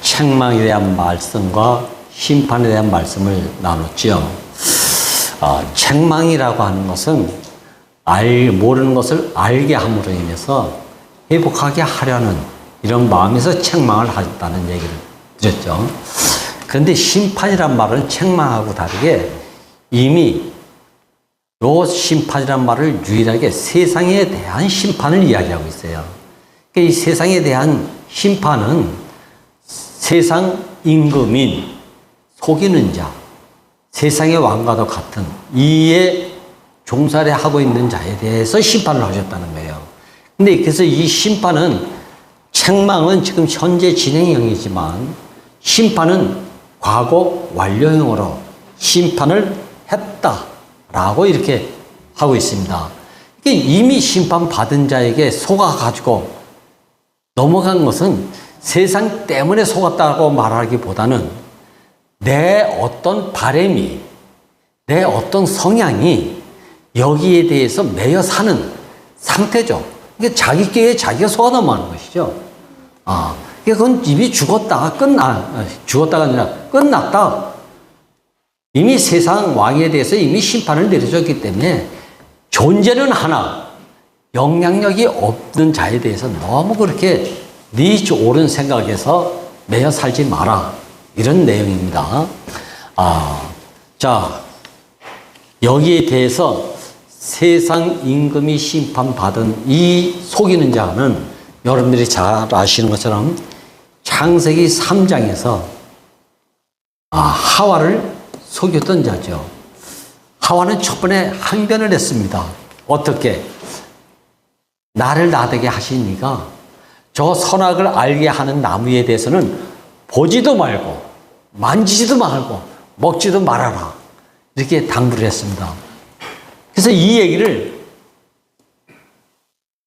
책망에 대한 말씀과 심판에 대한 말씀을 나눴지요. 책망이라고 하는 것은 모르는 것을 알게 함으로 인해서 회복하게 하려는 이런 마음에서 책망을 하셨다는 얘기를 드렸죠. 그런데 심판이란 말은 책망하고 다르게 이미 요 심판이란 말을 유일하게 세상에 대한 심판을 이야기하고 있어요. 이 세상에 대한 심판은 세상 임금인 속이는 자, 세상의 왕과도 같은 이에 종살이 하고 있는 자에 대해서 심판을 하셨다는 거예요. 근데 그래서 이 심판은 책망은 지금 현재 진행형이지만 심판은 과거 완료형으로 심판을 했다라고 이렇게 하고 있습니다. 이미 심판받은 자에게 속아가지고 넘어간 것은 세상 때문에 속았다고 말하기보다는 내 어떤 바람이, 내 어떤 성향이 여기에 대해서 매여 사는 상태죠. 이게 자기 끼에 자기가 속아 넘어가는 것이죠. 그건 이미 죽었다가 죽었다가 아니라 끝났다. 이미 세상 왕에 대해서 이미 심판을 내려줬기 때문에 존재는 하나, 영향력이 없는 자에 대해서 너무 그렇게 네 옳은 생각에서 매여 살지 마라. 이런 내용입니다. 자, 여기에 대해서 세상 임금이 심판받은 이 속이는 자는 여러분들이 잘 아시는 것처럼 창세기 3장에서 하와를 속였던 자죠. 하와는 첫 번에 항변을 했습니다. 어떻게? 나를 나되게 하시니까 저 선악을 알게 하는 나무에 대해서는 보지도 말고 만지지도 말고 먹지도 말아라. 이렇게 당부를 했습니다. 그래서 이 얘기를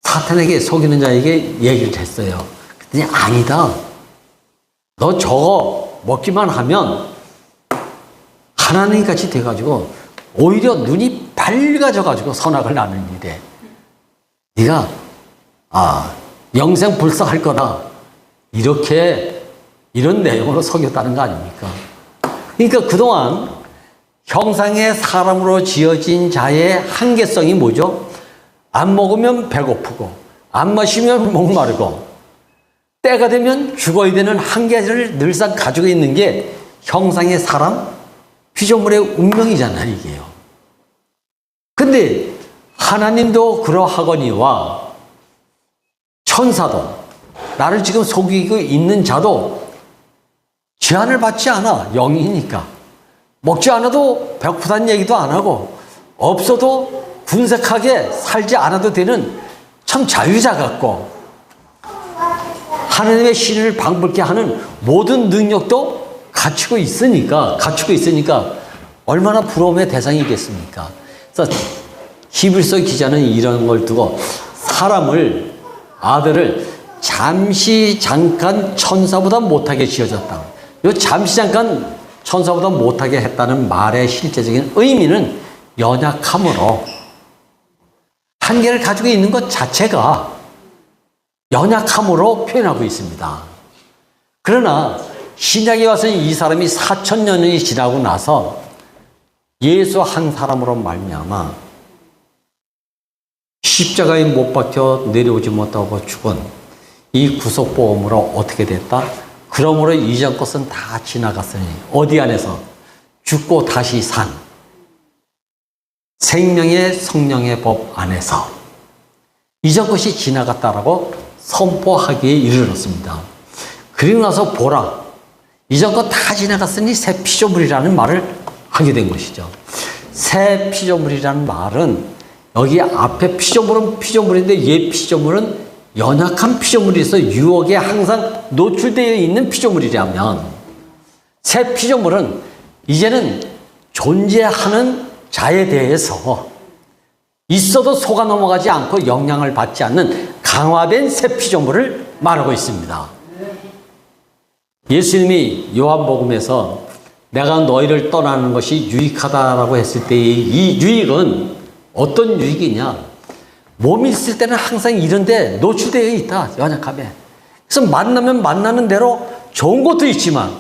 사탄에게 속이는 자에게 얘기를 했어요. 그랬더니 아니다. 너 저거 먹기만 하면 하나님같이 돼가지고 오히려 눈이 밝아져가지고 선악을 나는 일에 네가 영생 불사할 거다. 이런 내용으로 속였다는 거 아닙니까? 그러니까 그동안 형상의 사람으로 지어진 자의 한계성이 뭐죠? 안 먹으면 배고프고 안 마시면 목마르고 때가 되면 죽어야 되는 한계를 늘상 가지고 있는 게 형상의 사람, 피조물의 운명이잖아요, 이게요. 근데 하나님도 그러하거니와 천사도 나를 지금 속이고 있는 자도 제한을 받지 않아. 영이니까. 먹지 않아도 배고프다는 얘기도 안 하고 없어도 군색하게 살지 않아도 되는 참 자유자 같고 하나님의 신을 방불케 하는 모든 능력도 갖추고 있으니까 얼마나 부러움의 대상이겠습니까? 그래서 히브리서 기자는 이런 걸 두고 아들을 잠깐 천사보다 못하게 지어졌다. 이 잠깐 천사보다 못하게 했다는 말의 실제적인 의미는 연약함으로 한계를 가지고 있는 것 자체가 연약함으로 표현하고 있습니다. 그러나 신약에 와서 이 사람이 4000년이 지나고 나서 예수 한 사람으로 말미암아 십자가에 못 박혀 내려오지 못하고 죽은 이 구속보험으로 어떻게 됐다? 그러므로 이전 것은 다 지나갔으니 어디 안에서? 죽고 다시 산 생명의 성령의 법 안에서 이전 것이 지나갔다라고 선포하기에 이르렀습니다. 그리고 나서 보라, 이전 것 다 지나갔으니 새 피조물이라는 말을 하게 된 것이죠. 새 피조물이라는 말은 여기 앞에 피조물은 피조물인데 얘 피조물은 연약한 피조물에서 유혹에 항상 노출되어 있는 피조물이라면 새 피조물은 이제는 존재하는 자에 대해서 있어도 속아 넘어가지 않고 영향을 받지 않는 강화된 새 피조물을 말하고 있습니다. 예수님이 요한복음에서 내가 너희를 떠나는 것이 유익하다라고 했을 때의 이 유익은 어떤 유익이냐? 몸이 있을 때는 항상 이런데 노출되어 있다. 연약함에. 그래서 만나면 만나는 대로 좋은 것도 있지만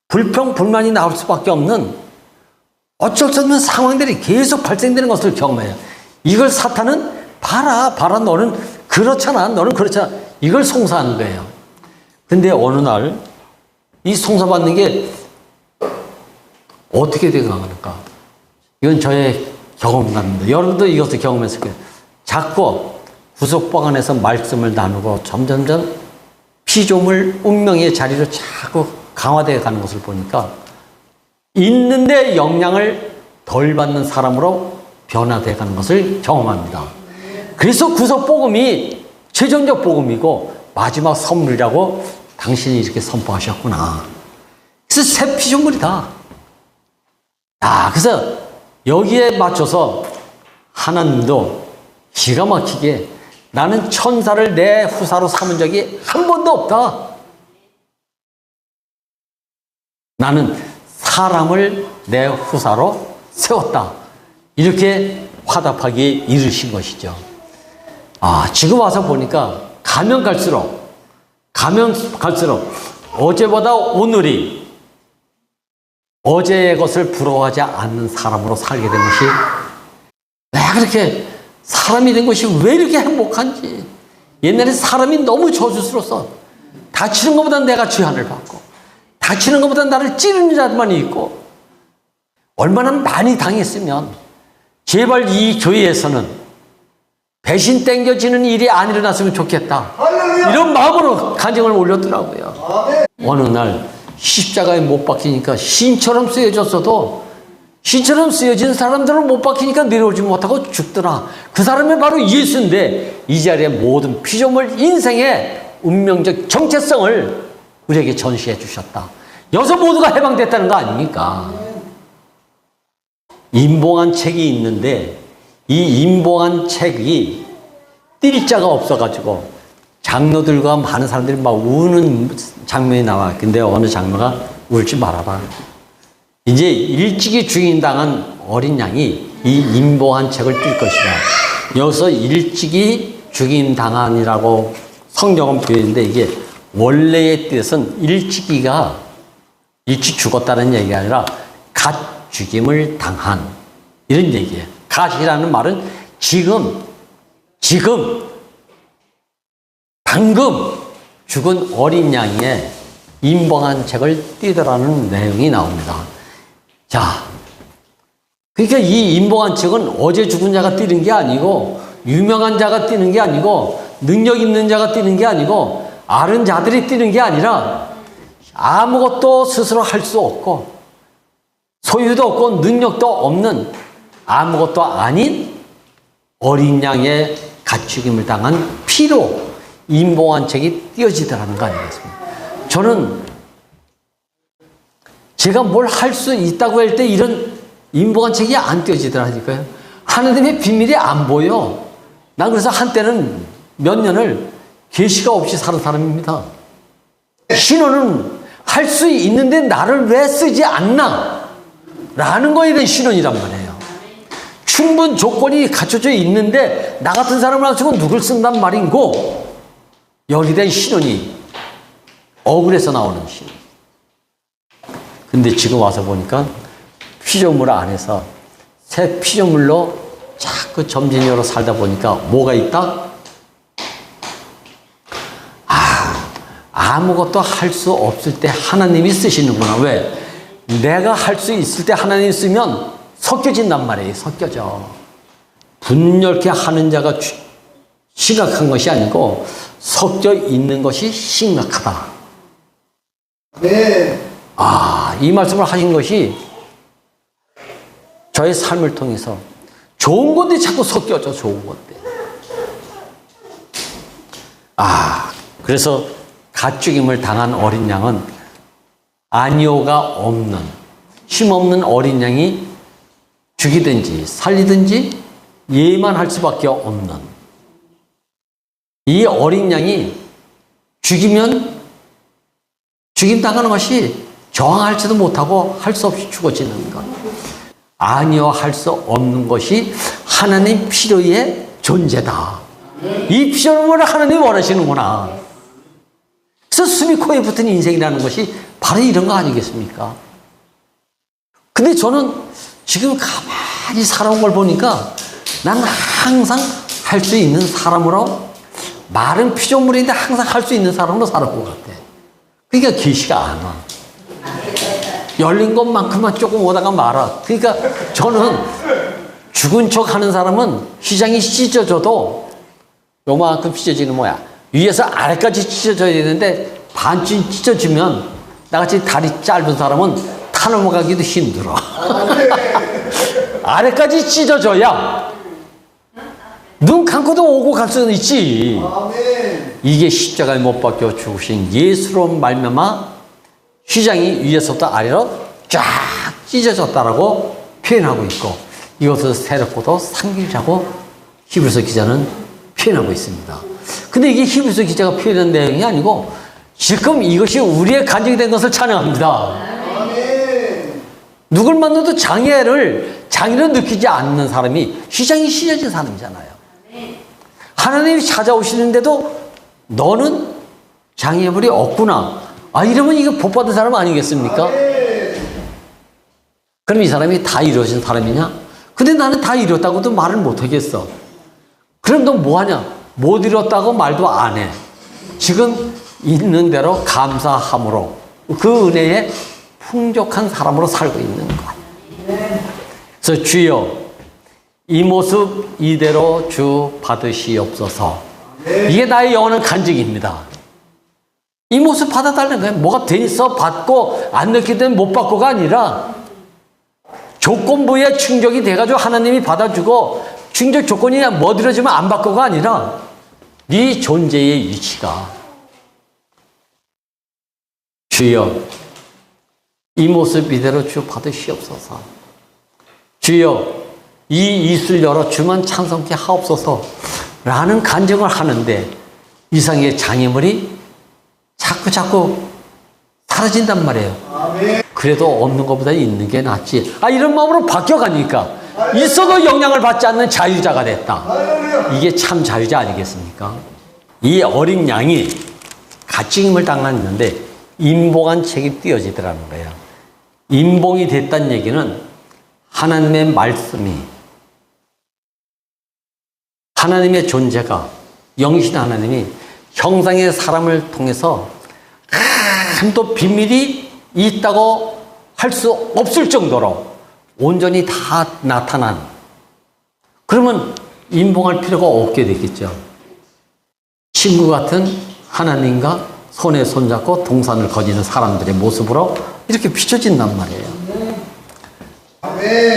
불평, 불만이 나올 수밖에 없는 어쩔 수 없는 상황들이 계속 발생되는 것을 경험해요. 이걸 사탄은 봐라, 너는 그렇잖아, 너는 그렇잖아. 이걸 송사하는 거예요. 근데 어느 날 이 송사받는 게 어떻게 되어가는가? 이건 저의 경험담입니다. 여러분도 이것을 경험했을 거예요. 자꾸 구석방 안에서 말씀을 나누고 점점점 피조물 운명의 자리로 자꾸 강화되어 가는 것을 보니까 있는데 영향을 덜 받는 사람으로 변화되어 가는 것을 경험합니다. 그래서 구속복음이 최종적 복음이고 마지막 선물이라고 당신이 이렇게 선포하셨구나. 그래서 새 피조물이다. 그래서 여기에 맞춰서 하나님도 기가 막히게 나는 천사를 내 후사로 삼은 적이 한 번도 없다. 나는 사람을 내 후사로 세웠다. 이렇게 화답하기에 이르신 것이죠. 지금 와서 보니까 가면 갈수록 어제보다 오늘이 어제의 것을 부러워하지 않는 사람으로 살게 된 것이, 내가 그렇게 사람이 된 것이 왜 이렇게 행복한지. 옛날에 사람이 너무 저주스러워서 다치는 것보다 내가 죄한을 받고 다치는 것보다 나를 찌르는 자들만 있고, 얼마나 많이 당했으면 제발 이 교회에서는 배신 땡겨지는 일이 안 일어났으면 좋겠다. 이런 마음으로 간증을 올렸더라고요. 어느 날 십자가에 못 박히니까 신처럼 쓰여졌어도 신처럼 쓰여진 사람들은 못 박히니까 내려오지 못하고 죽더라. 그 사람이 바로 예수인데 이 자리에 모든 피조물 인생의 운명적 정체성을 우리에게 전시해 주셨다. 여기서 모두가 해방됐다는 거 아닙니까? 임봉한 책이 있는데 이 임봉한 책이 뛸 자가 없어가지고 장로들과 많은 사람들이 막 우는 장면이 나와. 근데 어느 장로가 울지 말아라. 이제 일찍이 죽임당한 어린 양이 이 임봉한 책을 뛸 것이다. 여기서 일찍이 죽임당한이라고 성경은 표현인데 이게 원래의 뜻은 일찍 죽었다는 얘기가 아니라 갓 죽임을 당한 이런 얘기예요. 갓이라는 말은 지금 방금 죽은 어린 양의 임봉한 책을 띄더라는 내용이 나옵니다. 자, 그러니까 이 임봉한 책은 어제 죽은 자가 띄는 게 아니고 유명한 자가 띄는 게 아니고 능력 있는 자가 띄는 게 아니고 아는 자들이 띄는 게 아니라 아무것도 스스로 할 수 없고 소유도 없고 능력도 없는 아무것도 아닌 어린 양의 가축임을 당한 피로 임봉한 책이 띄어지더라는 거 아니겠습니까? 저는 제가 뭘 할 수 있다고 할 때 이런 임봉한 책이 안 띄어지더라니까요. 하나님의 비밀이 안 보여. 난 그래서 한때는 몇 년을 계시가 없이 사는 사람입니다. 신혼은 할 수 있는데 나를 왜 쓰지 않나? 라는 거에 대한 신혼이란 말이에요. 충분 조건이 갖춰져 있는데 나 같은 사람을 가지고 누굴 쓴단 말인고, 여기에 대한 신혼이 억울해서 나오는 신혼. 근데 지금 와서 보니까 피조물 안에서 새 피조물로 자꾸 점진적으로 살다 보니까 뭐가 있다? 아무것도 할 수 없을 때 하나님이 쓰시는구나. 왜? 내가 할 수 있을 때 하나님이 쓰면 섞여진단 말이에요. 섞여져. 분열케 하는 자가 심각한 것이 아니고 섞여 있는 것이 심각하다. 네. 이 말씀을 하신 것이 저의 삶을 통해서 좋은 건데 자꾸 섞여져. 좋은 건데. 그래서 가축임을 당한 어린 양은 아니오가 없는, 힘없는 어린 양이 죽이든지 살리든지 예만 할 수밖에 없는 이 어린 양이 죽이면 죽임당하는 것이 저항할지도 못하고 할 수 없이 죽어지는 것. 아니오 할 수 없는 것이 하나님 필요의 존재다. 이 필요를 하나님이 원하시는구나. 그래서 숨이 코에 붙은 인생이라는 것이 바로 이런 거 아니겠습니까? 근데 저는 지금 가만히 살아온 걸 보니까 나는 항상 할 수 있는 사람으로, 말은 피조물인데 항상 할 수 있는 사람으로 살아온 것 같아. 그러니까 계시가 안 와. 열린 것만큼만 조금 오다가 말아. 그러니까 저는 죽은 척 하는 사람은 휘장이 찢어져도 요만큼 찢어지는 뭐야. 위에서 아래까지 찢어져야 되는데 반쯤 찢어지면 나같이 다리 짧은 사람은 타 넘어가기도 힘들어. 아래까지 찢어져야 눈 감고도 오고 갈 수는 있지. 이게 십자가에 못 박혀 죽으신 예수로 말미암아 휘장이 위에서부터 아래로 쫙 찢어졌다라고 표현하고 있고, 이것을 새롭고도 상기자고 히브리서 기자는 표현하고 있습니다. 근데 이게 히브리서 기자가 표현한 내용이 아니고 지금 이것이 우리의 간증이 된 것을 찬양합니다. 누굴 만나도 장애를 느끼지 않는 사람이 휘장이 찢어진 사람이잖아요. 하나님이 찾아오시는데도 너는 장애물이 없구나. 이러면 이거 복받은 사람 아니겠습니까? 그럼 이 사람이 다 이루어진 사람이냐? 근데 나는 다 이뤘다고도 말을 못하겠어. 그럼 너 뭐하냐? 못 이뤘다고 말도 안 해. 지금 있는 대로 감사함으로 그 은혜에 풍족한 사람으로 살고 있는 것. 그래서 주여, 이 모습 이대로 주 받으시옵소서. 이게 나의 영원한 간증입니다. 이 모습 받아달라는 거예요. 뭐가 돼서 받고 안 넣게 되면 못 받고가 아니라 조건부에 충족이 돼가지고 하나님이 받아주고 충족 조건이 못 이루어지면 안 받고가 아니라 네 존재의 위치가, 주여 이 모습 이대로 주 받으시옵소서. 주여 이 입술 열어 주만 찬송케 하옵소서 라는 간증을 하는데 이상의 장애물이 자꾸 사라진단 말이에요. 그래도 없는 것보다 있는 게 낫지. 이런 마음으로 바뀌어가니까 있어도 영향을 받지 않는 자유자가 됐다. 이게 참 자유자 아니겠습니까? 이 어린 양이 가증임을 당했는데 임봉한 책이 띄어지더라는 거예요. 임봉이 됐다는 얘기는 하나님의 말씀이, 하나님의 존재가, 영신 하나님이 형상의 사람을 통해서 한도 비밀이 있다고 할 수 없을 정도로 온전히 다 나타난, 그러면 임봉할 필요가 없게 되겠죠. 친구 같은 하나님과 손에 손잡고 동산을 거니는 사람들의 모습으로 이렇게 비춰진단 말이에요.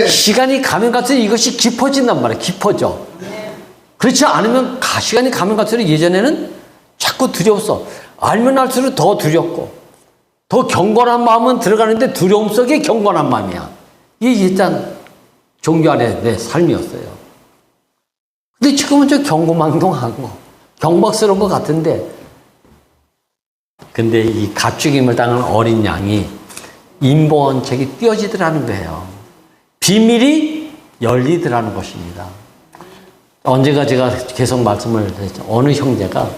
시간이 가면 갈수록 이것이 깊어진단 말이에요. 깊어져. 그렇지 않으면 시간이 가면 갈수록 예전에는 자꾸 두려웠어. 알면 알수록 더 두렵고 더 경건한 마음은 들어가는데 두려움 속에 경건한 마음이야. 이게 일단 종교 안에 내 삶이었어요. 근데 지금은 좀 경고망동하고 경박스러운 것 같은데, 근데 이 가축임을 당한 어린 양이 임봉한 책이 띄어지더라는 거예요. 비밀이 열리더라는 것입니다. 언제가 제가 계속 말씀을 드렸죠. 어느 형제가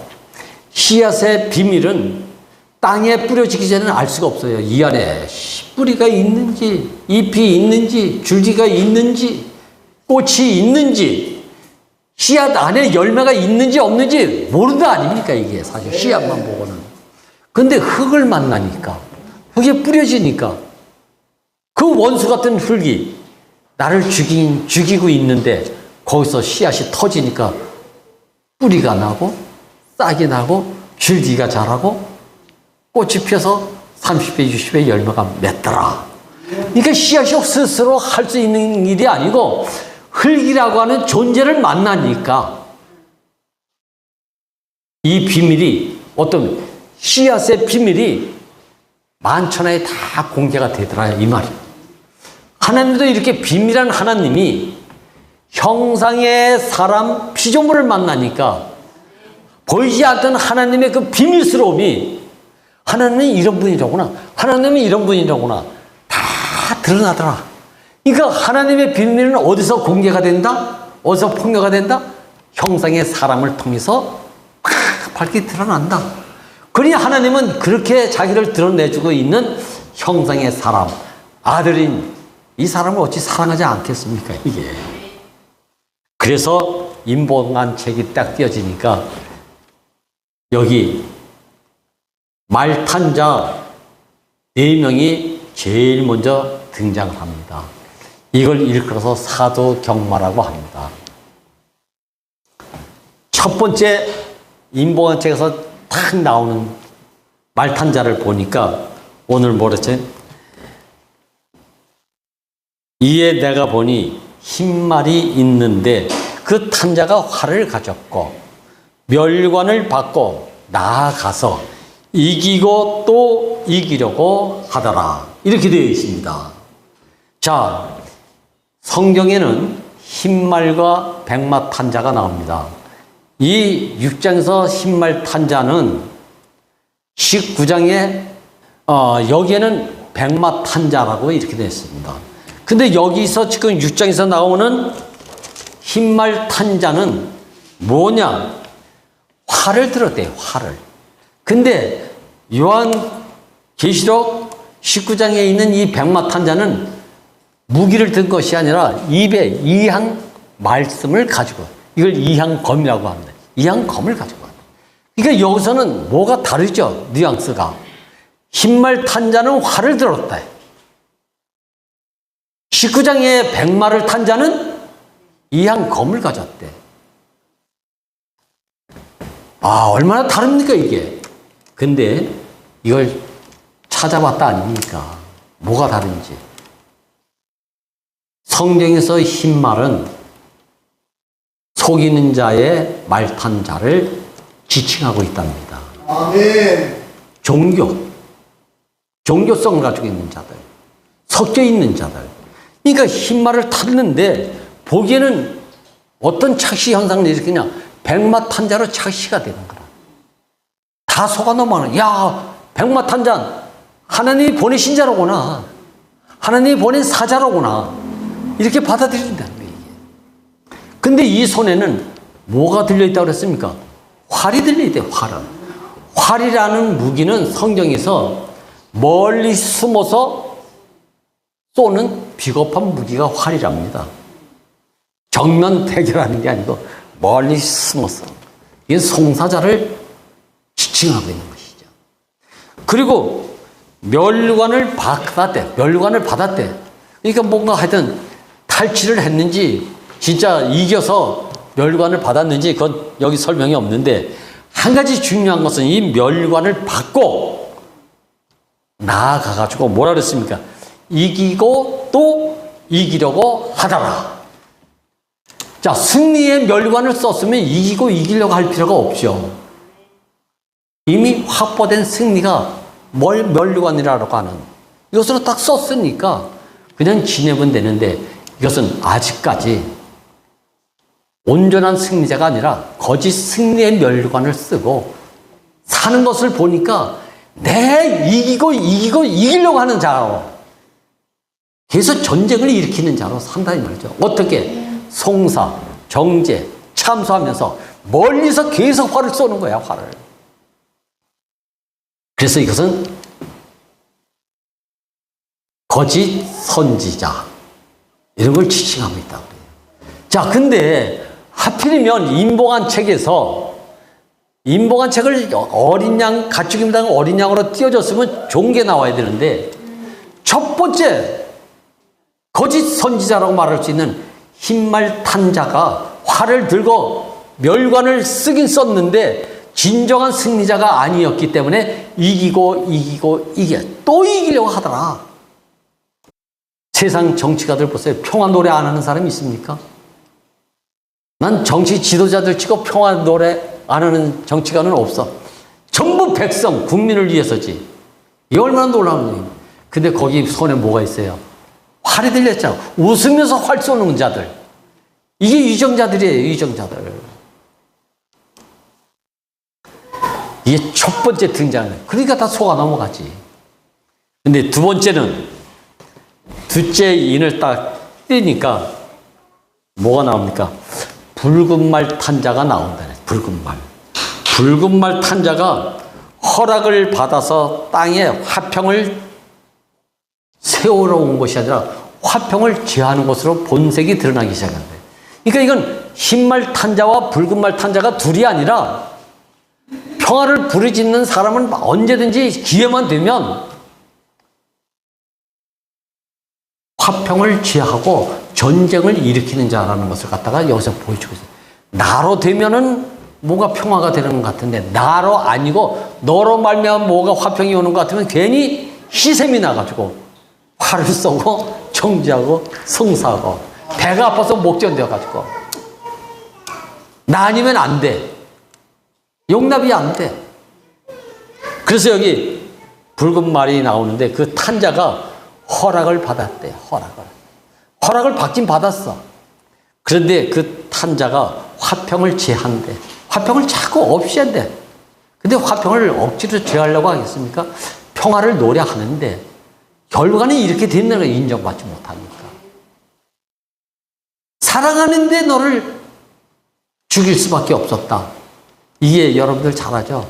씨앗의 비밀은 땅에 뿌려지기 전에는 알 수가 없어요. 이 안에 뿌리가 있는지, 잎이 있는지, 줄기가 있는지, 꽃이 있는지, 씨앗 안에 열매가 있는지 없는지 모른다 아닙니까? 이게 사실 씨앗만 보고는. 근데 흙을 만나니까, 흙에 뿌려지니까 그 원수 같은 흙이 나를 죽이고 있는데 거기서 씨앗이 터지니까 뿌리가 나고 싹이 나고 줄기가 자라고 꽃이 피어서 30배, 60배 열매가 맺더라. 그러니까 씨앗이 스스로 할 수 있는 일이 아니고 흙이라고 하는 존재를 만나니까 이 비밀이, 어떤 씨앗의 비밀이 만천하에 다 공개가 되더라, 이 말이에요. 하나님도 이렇게 비밀한 하나님이 형상의 사람 피조물을 만나니까 보이지 않던 하나님의 그 비밀스러움이, 하나님은 이런 분이라구나, 하나님은 이런 분이라구나, 다 드러나더라. 그러니까 하나님의 비밀은 어디서 공개가 된다? 어디서 폭로가 된다? 형상의 사람을 통해서 밝게 드러난다. 그러니 하나님은 그렇게 자기를 드러내주고 있는 형상의 사람, 아들인 이 사람을 어찌 사랑하지 않겠습니까, 이게. 그래서 인봉한 책이 딱 띄어지니까 여기 말 탄 자 4명이 제일 먼저 등장을 합니다. 이걸 일컬어서 사도경마라고 합니다. 첫 번째 인봉한 책에서 딱 나오는 말 탄 자를 보니까 오늘 뭐랬지? 이에 내가 보니 흰말이 있는데 그 탄자가 활을 가졌고 멸관을 받고 나아가서 이기고 또 이기려고 하더라. 이렇게 되어 있습니다. 자, 성경에는 흰말과 백마 탄자가 나옵니다. 이 6장에서 흰말 탄자는 19장에 여기에는 백마 탄자라고 이렇게 되어 있습니다. 근데 여기서 지금 6장에서 나오는 흰말 탄자는 뭐냐? 활을 들었대요, 활을. 근데 요한계시록 19장에 있는 이 백마 탄자는 무기를 든 것이 아니라 입에 이항 말씀을 가지고, 이걸 이항검이라고 합니다. 이항검을 가지고 합니다. 그러니까 여기서는 뭐가 다르죠? 뉘앙스가. 흰말 탄자는 활을 들었다. 19장에 백마를 탄 자는 이항검을 가졌대. 아, 얼마나 다릅니까, 이게? 근데 이걸 찾아봤다 아닙니까? 뭐가 다른지. 성경에서 흰말은 속이는 자의 말 탄 자를 지칭하고 있답니다. 아멘. 종교성을 가지고 있는 자들, 섞여 있는 자들. 그러니까 흰말을 탔는데 보기에는 어떤 착시 현상을 일으키냐? 백마 탄자로 착시가 되는 거라. 다 속아 넘어가는. 야, 백마 탄자 하나님이 보내신 자로구나. 하나님이 보낸 사자로구나. 이렇게 받아들인다는 거예요. 근데 이 손에는 뭐가 들려있다고 그랬습니까? 활이 들려있대요, 활은. 활이라는 무기는 성경에서 멀리 숨어서 쏘는 비겁한 무기가 활이랍니다. 정면 대결하는 게 아니고 멀리 숨어서. 이게 송사자를 지칭하고 있는 것이죠. 그리고 멸관을 받았대. 그러니까 뭔가 하여튼 탈취를 했는지 진짜 이겨서 멸관을 받았는지 그건 여기 설명이 없는데, 한 가지 중요한 것은 이 멸관을 받고 나아가가지고 뭐라 그랬습니까? 이기고 또 이기려고 하더라. 자, 승리의 멸관을 썼으면 이기고 이기려고 할 필요가 없죠. 이미 확보된 승리가 멸관이라고 하는 이것으로 딱 썼으니까 그냥 지내면 되는데, 이것은 아직까지 온전한 승리자가 아니라 거짓 승리의 멸관을 쓰고 사는 것을 보니까 내 이기려고 하는 자로, 계속 전쟁을 일으키는 자로 산다는 말이죠. 어떻게? 송사, 정제, 참수하면서 멀리서 계속 활을 쏘는 거야, 활을. 그래서 이것은 거짓 선지자, 이런 걸 지칭하고 있다고 그래요. 자, 근데 하필이면 인봉한 책에서 인봉한 책을 어린 양, 가축입니다. 어린 양으로 띄워줬으면 좋은 게 나와야 되는데, 첫 번째 거짓 선지자라고 말할 수 있는 흰말 탄 자가 활을 들고 멸관을 쓰긴 썼는데 진정한 승리자가 아니었기 때문에 이기고 또 이기려고 하더라. 세상 정치가들 보세요. 평화 노래 안 하는 사람이 있습니까? 난 정치 지도자들 치고 평화 노래 안 하는 정치가는 없어. 전부 백성, 국민을 위해서지. 이게 얼마나 놀라운 일이에요. 근데 거기 손에 뭐가 있어요? 활이 들렸잖아. 웃으면서 활 쏘는 자들. 이게 위정자들이에요, 위정자들. 이게 첫 번째 등장이에요. 그러니까 다 속아 넘어가지. 근데 두 번째는, 둘째 인을 딱 띄니까 뭐가 나옵니까? 붉은 말 탄 자가 나온다네. 붉은 말 탄 자가 허락을 받아서 땅에 화평을 세우러 온 것이 아니라 화평을 제하는 것으로 본색이 드러나기 시작한다. 그러니까 이건 흰말 탄자와 붉은 말 탄자가 둘이 아니라 평화를 부르짖는 사람은 언제든지 기회만 되면 화평을 제하고 전쟁을 일으키는 자라는 것을 갖다가 여기서 보여주고 있어요. 나로 되면은 뭐가 평화가 되는 것 같은데 나로 아니고 너로 말미암아 뭐가 화평이 오는 것 같으면 괜히 희생이 나가지고 화를 쏘고 정지하고 성사하고 배가 아파서 목전되어가지고 나 아니면 안 돼. 용납이 안 돼. 그래서 여기 붉은 말이 나오는데 그 탄자가 허락을 받았대. 허락을 받긴 받았어. 그런데 그 탄자가 화평을 제한대. 화평을 자꾸 없앤대. 근데 화평을 억지로 제하려고 하겠습니까? 평화를 노래하는데 결과는 이렇게 된다는 걸 인정받지 못하니까. 사랑하는데 너를 죽일 수밖에 없었다. 이게 여러분들 잘 아죠?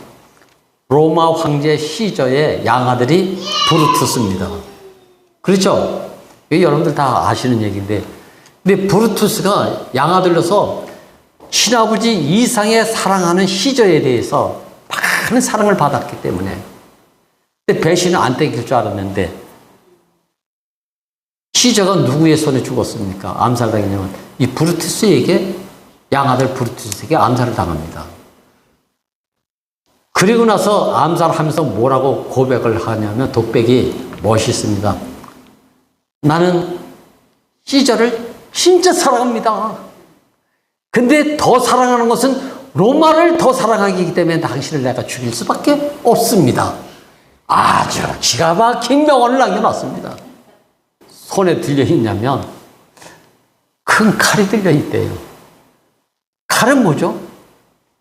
로마 황제 시저의 양아들이 브루투스입니다. 그렇죠? 이게 여러분들 다 아시는 얘기인데, 근데 브루투스가 양아들로서 친아버지 이상의 사랑하는 시저에 대해서 많은 사랑을 받았기 때문에, 근데 배신을 안 땡길 줄 알았는데, 시저가 누구의 손에 죽었습니까? 암살당했냐면, 이 브루투스에게, 양아들 브루투스에게 암살을 당합니다. 그리고 나서 암살하면서 뭐라고 고백을 하냐면, 독백이 멋있습니다. 나는 시저를 진짜 사랑합니다. 근데 더 사랑하는 것은 로마를 더 사랑하기 때문에 당신을 내가 죽일 수밖에 없습니다. 아주 기가 막힌 명언을 남겨놨습니다. 손에 들려있냐면 큰 칼이 들려있대요. 칼은 뭐죠?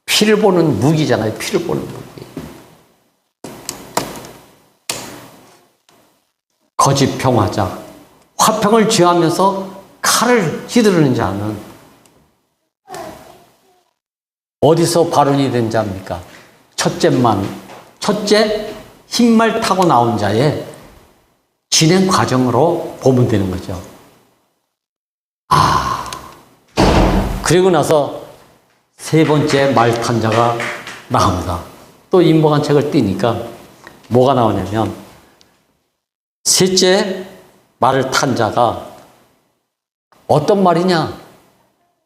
피를 보는 무기잖아요. 피를 보는 무기. 거짓 평화자, 화평을 취하면서 칼을 휘두르는 자는 어디서 발언이 된 자입니까? 첫째 흰말 타고 나온 자의 진행 과정으로 보면 되는 거죠. 그리고 나서 세 번째 말 탄 자가 나옵니다. 또 인복한 책을 띄니까 뭐가 나오냐면, 셋째 말을 탄 자가 어떤 말이냐?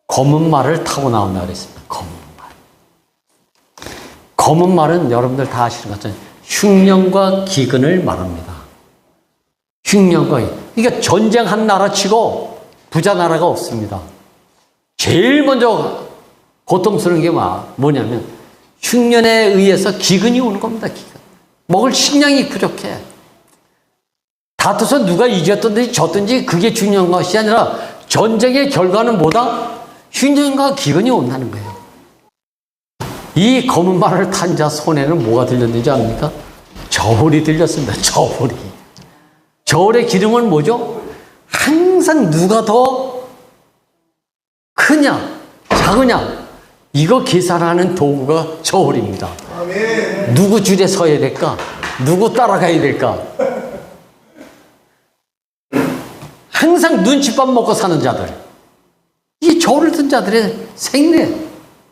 검은 말을 타고 나온다 그랬습니다. 검은 말. 검은 말은 여러분들 다 아시는 것처럼 흉년과 기근을 말합니다. 흉년과, 그러니까 전쟁한 나라 치고 부자 나라가 없습니다. 제일 먼저 고통스러운 게 뭐냐면 흉년에 의해서 기근이 오는 겁니다. 기근. 먹을 식량이 부족해. 다투서 누가 이겼든지 졌든지 그게 중요한 것이 아니라 전쟁의 결과는 뭐다? 흉년과 기근이 온다는 거예요. 이 검은 말을 탄 자 손에는 뭐가 들렸는지 압니까? 저울이 들렸습니다. 저울이. 저울의 기능은 뭐죠? 항상 누가 더 크냐 작으냐 이거 계산하는 도구가 저울입니다. 아멘. 누구 줄에 서야 될까? 누구 따라가야 될까? 항상 눈칫밥 먹고 사는 자들, 이 저울을 든 자들의 생애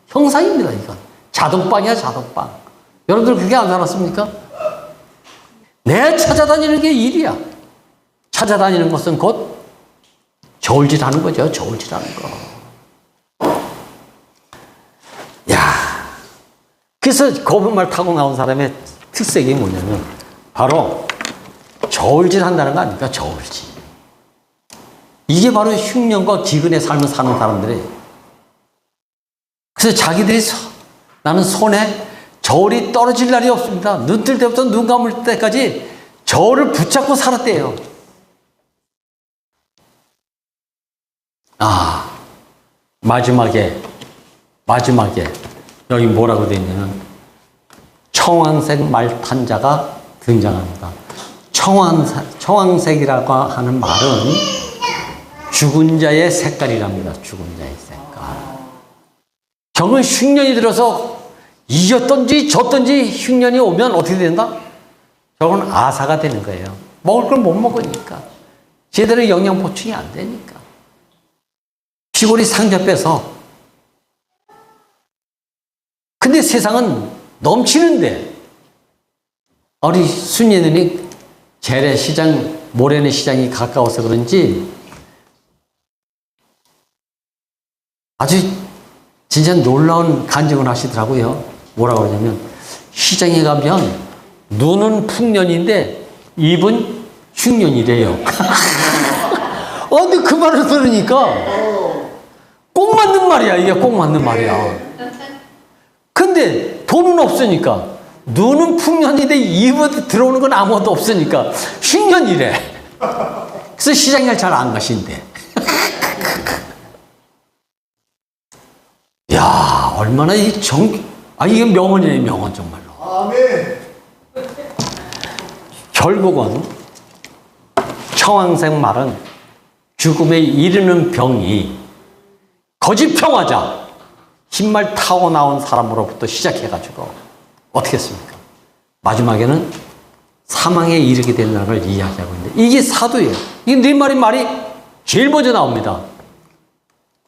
형상입니다. 이건 자동빵이야, 자동빵. 여러분들 그게 안 알았습니까? 내 찾아다니는 게 일이야. 찾아다니는 것은 곧 저울질하는 거죠. 저울질하는 거. 그래서 검은 말 타고 나온 사람의 특색이 뭐냐면 바로 저울질 한다는 거 아닙니까? 저울질. 이게 바로 흉년과 기근의 삶을 사는 사람들이. 그래서 자기들이 나는 손에 저울이 떨어질 날이 없습니다. 눈 뜰 때부터 눈 감을 때까지 저울을 붙잡고 살았대요. 마지막에 여기 뭐라고 되어 있냐면 청황색 말 탄 자가 등장합니다. 청황색이라고 하는 말은 죽은 자의 색깔이랍니다. 죽은 자의 색깔. 적은 흉년이 들어서 이겼든지 졌든지 흉년이 오면 어떻게 된다? 저건 아사가 되는 거예요. 먹을 걸 못 먹으니까. 제대로 영양 보충이 안 되니까. 피골이 상접해서. 근데 세상은 넘치는데 우리 순이들이 재래시장, 모래내 시장이 가까워서 그런지 아주 진짜 놀라운 간증을 하시더라고요. 뭐라고 그러냐면 시장에 가면 눈은 풍년인데 입은 흉년이래요. 근데 그 말을 들으니까 꼭 맞는 말이야. 이게 꼭 맞는 말이야. 근데 돈은 없으니까 눈은 풍년인데 입에 들어오는 건 아무것도 없으니까 흉년이래. 그래서 시장에 잘 안 가신대. 야, 얼마나 이게 명언이네, 명언 정말로. 아멘. 결국은 청황생 말은 죽음에 이르는 병이 거짓 평화자, 흰말 타고 나온 사람으로부터 시작해가지고 어떻게 했습니까? 마지막에는 사망에 이르게 된다는 걸 이야기하고 있는데 이게 사도예요. 이 네 마리 말이 제일 먼저 나옵니다.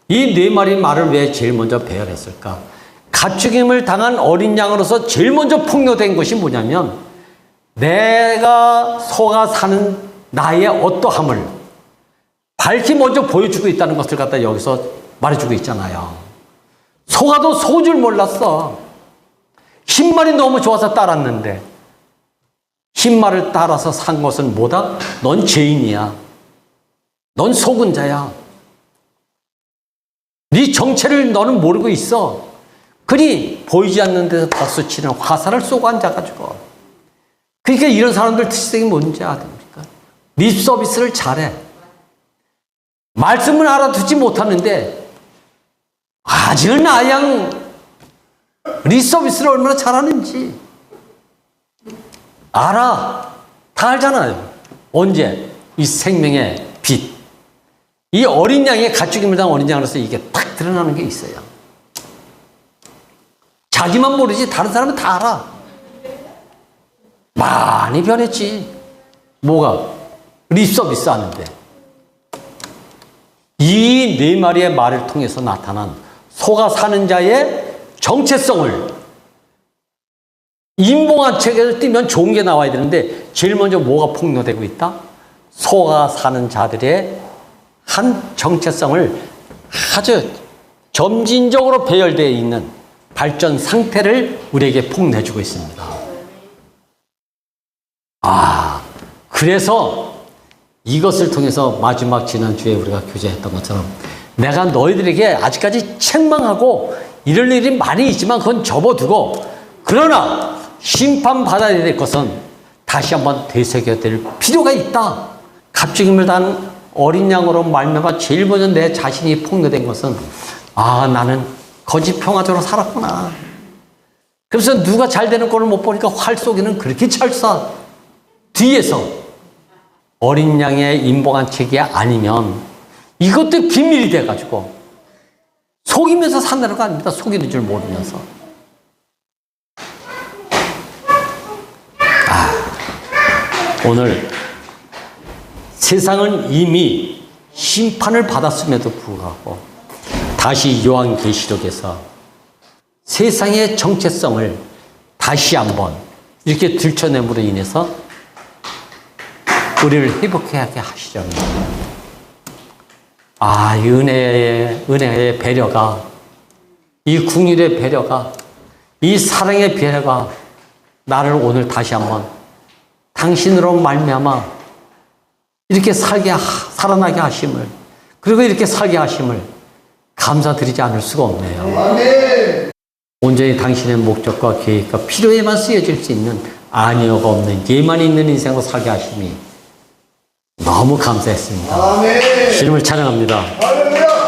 이 네 마리 말을 왜 제일 먼저 배열했을까? 가축임을 당한 어린 양으로서 제일 먼저 폭로된 것이 뭐냐면 내가 소가 사는 나의 어떠함을 밝히 먼저 보여주고 있다는 것을 갖다 여기서 말해주고 있잖아요. 소가도 소인 줄 몰랐어. 흰말이 너무 좋아서 따랐는데 흰말을 따라서 산 것은 뭐다? 넌 죄인이야. 넌 속은 자야. 네 정체를 너는 모르고 있어. 그니 보이지 않는 데서 덧수치는 화살을 쏘고 앉아가지고. 그러니까 이런 사람들 특징이 뭔지 아십니까? 립 서비스를 잘해. 말씀을 알아듣지 못하는데 아직은 아양 립 서비스를 얼마나 잘하는지 알아. 다 알잖아요. 언제? 이 생명의 빛. 이 어린 양의 가축임을 당한 어린 양으로서 이게 딱 드러나는 게 있어요. 자기만 모르지 다른 사람은 다 알아. 많이 변했지. 뭐가? 립서비스 하는데. 이 네 마리의 말을 통해서 나타난 소가 사는 자의 정체성을 인봉한 책에서 띄면 좋은 게 나와야 되는데 제일 먼저 뭐가 폭로되고 있다? 소가 사는 자들의 한 정체성을 아주 점진적으로 배열되어 있는 발전 상태를 우리에게 폭로해주고 있습니다. 그래서 이것을 통해서 마지막 지난주에 우리가 교제했던 것처럼 내가 너희들에게 아직까지 책망하고 이럴 일이 많이 있지만 그건 접어두고 그러나 심판받아야 될 것은 다시 한번 되새겨야 될 필요가 있다. 가축임을 단 어린 양으로 말미암아 제일 먼저 내 자신이 폭로된 것은 나는 거짓 평화적으로 살았구나. 그래서 누가 잘 되는 꼴을 못 보니까 활 쏘기는 그렇게 잘 쏴. 뒤에서 어린 양의 인봉한 책이 아니면 이것도 비밀이 돼가지고 속이면서 산다는 거 아닙니다. 속이는 줄 모르면서. 오늘 세상은 이미 심판을 받았음에도 불구하고 다시 요한계시록에서 세상의 정체성을 다시 한번 이렇게 들춰냄으로 인해서 우리를 회복하게 하시려는 이 은혜의 배려가, 이 궁율의 배려가, 이 사랑의 배려가 나를 오늘 다시 한번 당신으로 말미암아 이렇게 살아나게 하심을, 그리고 이렇게 살게 하심을 감사드리지 않을 수가 없네요. 아멘. 온전히 당신의 목적과 계획과 필요에만 쓰여질 수 있는 아니어가 없는 예만 있는 인생으로 살게 하심이 너무 감사했습니다. 아멘. 주님을 찬양합니다. 할렐루야.